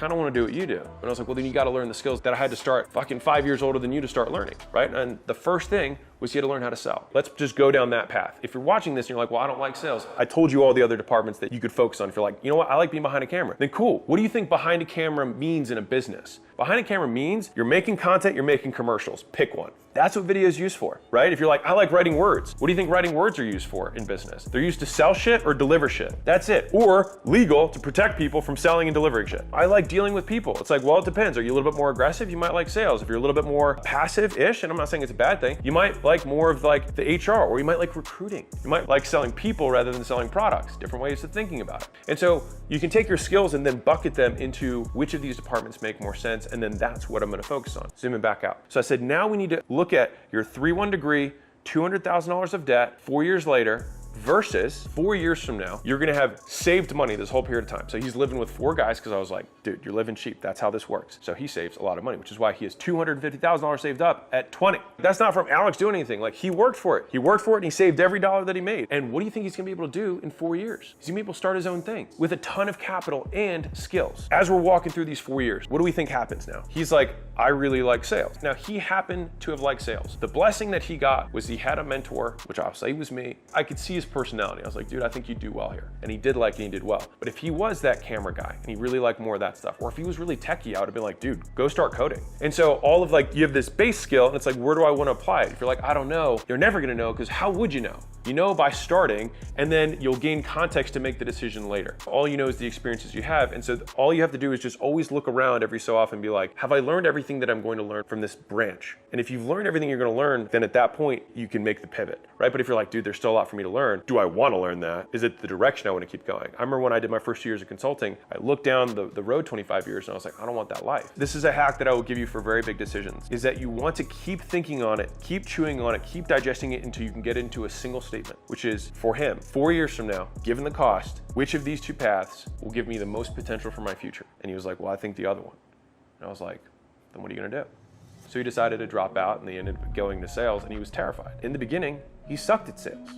kind of want to do what you do. And I was like, well, then you got to learn the skills that I had to start fucking 5 years older than you to start learning, right? And the first thing was you had to learn how to sell. Let's just go down that path. If you're watching this and you're like, well, I don't like sales. I told you all the other departments that you could focus on. If you're like, you know what, I like being behind a camera. Then cool. What do you think behind a camera means in a business? Behind a camera means you're making content, you're making commercials. Pick one. That's what video is used for, right? If you're like, I like writing words. What do you think writing words are used for in business? They're used to sell shit or deliver shit. That's it. Or legal to protect people from selling and delivering shit. I like dealing with people. It's like, well, it depends. Are you a little bit more aggressive? You might like sales. If you're a little bit more passive-ish, and I'm not saying it's a bad thing, you might like more of like the HR, or you might like recruiting. You might like selling people rather than selling products. Different ways of thinking about it. And so you can take your skills and then bucket them into which of these departments make more sense, and then that's what I'm gonna focus on. Zooming back out. So I said, now we need to look at your 3-1 degree, $200,000 of debt 4 years later, versus 4 years from now, you're gonna have saved money this whole period of time. So he's living with 4 guys because I was like, dude, you're living cheap. That's how this works. So he saves a lot of money, which is why he has $250,000 saved up at 20. That's not from Alex doing anything. Like, he worked for it. He worked for it and he saved every dollar that he made. And what do you think he's gonna be able to do in 4 years? He's gonna be able to start his own thing with a ton of capital and skills. As we're walking through these 4 years, what do we think happens now? He's like, I really like sales. Now, he happened to have liked sales. The blessing that he got was he had a mentor, which I'll say was me. I could see his personality. I was like, dude, I think you'd do well here. And he did like it, and he did well. But if he was that camera guy and he really liked more of that stuff, or if he was really techie, I would have been like, dude, go start coding. And so all of like, you have this base skill and it's like, where do I want to apply it? If you're like, I don't know, you're never going to know, because how would you know? You know by starting, and then you'll gain context to make the decision later. All you know is the experiences you have. And so all you have to do is just always look around every so often and be like, have I learned everything that I'm going to learn from this branch? And if you've learned everything you're going to learn, then at that point you can make the pivot, right? But if you're like, dude, there's still a lot for me to learn. Do I want to learn that? Is it the direction I want to keep going? I remember when I did my first 2 years of consulting, I looked down the road 25 years and I was like, I don't want that life. This is a hack that I will give you for very big decisions, is that you want to keep thinking on it, keep chewing on it, keep digesting it until you can get into a single statement, which is, for him, 4 years from now, given the cost, which of these 2 paths will give me the most potential for my future? And he was like, well, I think the other one. And I was like, then what are you gonna do? So he decided to drop out, and he ended up going to sales, and he was terrified. In the beginning, he sucked at sales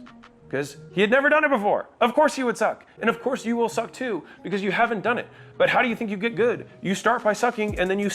because he had never done it before. Of course he would suck. And of course you will suck too, because you haven't done it. But how do you think you get good? You start by sucking, and then you